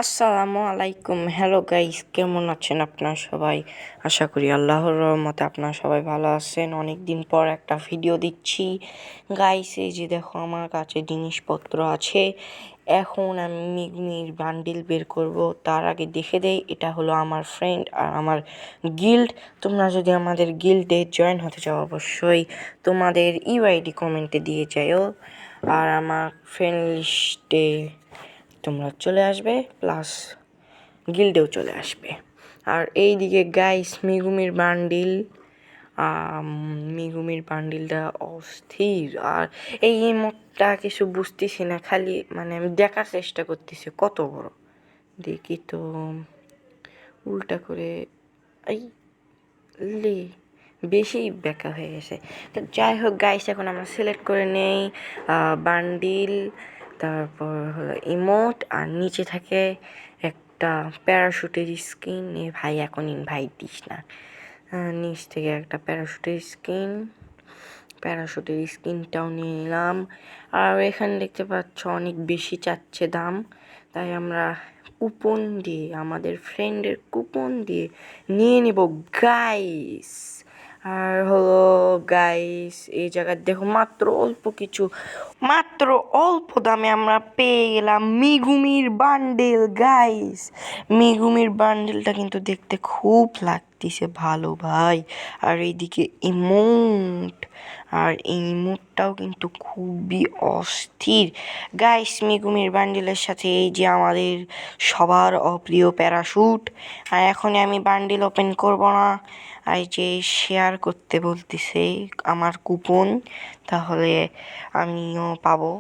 আসসালামু আলাইকুম। Hello guys, কেমন আছেন আপনারা সবাই? আশা করি আল্লাহর রহমতে আপনারা সবাই ভালো আছেন। অনেক দিন পর একটা ভিডিও দিচ্ছি গাইস। এই যে দেখো, আমার কাছে জিনিসপত্র আছে। এখন আমি মিগমির বান্ডিল বের করব। তার আগে দেখে দেই, এটা হলো আমার ফ্রেন্ড আর আমার গিল্ড। তোমরা যদি আমাদের গিল্ডে জয়েন হতে চাও, অবশ্যই তোমাদের ইউআইডি কমেন্টে দিয়ে যাও, আর আমার ফ্রেন্ড লিস্টে তোমরা চলে আসবে, প্লাস গিল্ডেও চলে আসবে। আর এইদিকে গাইস, মিগুমির বান্ডিলটা অস্থির। আর এই ইমোটটা কিছু বুঝতেছি না, খালি মানে আমি দেখার চেষ্টা করতেছি কত বড়। দেখি তো, উল্টা করে এই লে বেশি বেকা হয়ে গেছে। তো যাই হোক গাইস, এখন আমরা সিলেক্ট করে নেই বান্ডিল, তারপর হলো ইমোট, আর নিচে থাকে একটা প্যারাশুটের স্কিন। এ ভাই, এখন ইনভাইট দিস না। নিচ থেকে একটা প্যারাশুটের স্কিনটাও নিয়ে নিলাম। আর এখানে দেখতে পাচ্ছ অনেক বেশি চাচ্ছে দাম, তাই আমরা কুপন দিয়ে, আমাদের ফ্রেন্ডের কুপন দিয়ে নিয়ে নেব গাইস। আর হলো গাইস, এই জায়গায় দেখো, মাত্র অল্প দামে আমরা পেয়ে গেলাম মিগুমির বান্ডেল গাইস। মিগুমির বান্ডেলটা কিন্তু দেখতে খুব লাগতেছে ভালো ভাই। আর এইদিকে ইমোট, আর এই ইমোটটাও কিন্তু খুবই অস্থির গাইস। মিগুমির বান্ডেলের সাথে এই যে আমাদের সবার অপ্রিয় প্যারাশুট। আর এখন আমি বান্ডেল ওপেন করব না, আর যে শেয়ার করতে বলতেছে আমার কুপন, তাহলে আমিও পাবো।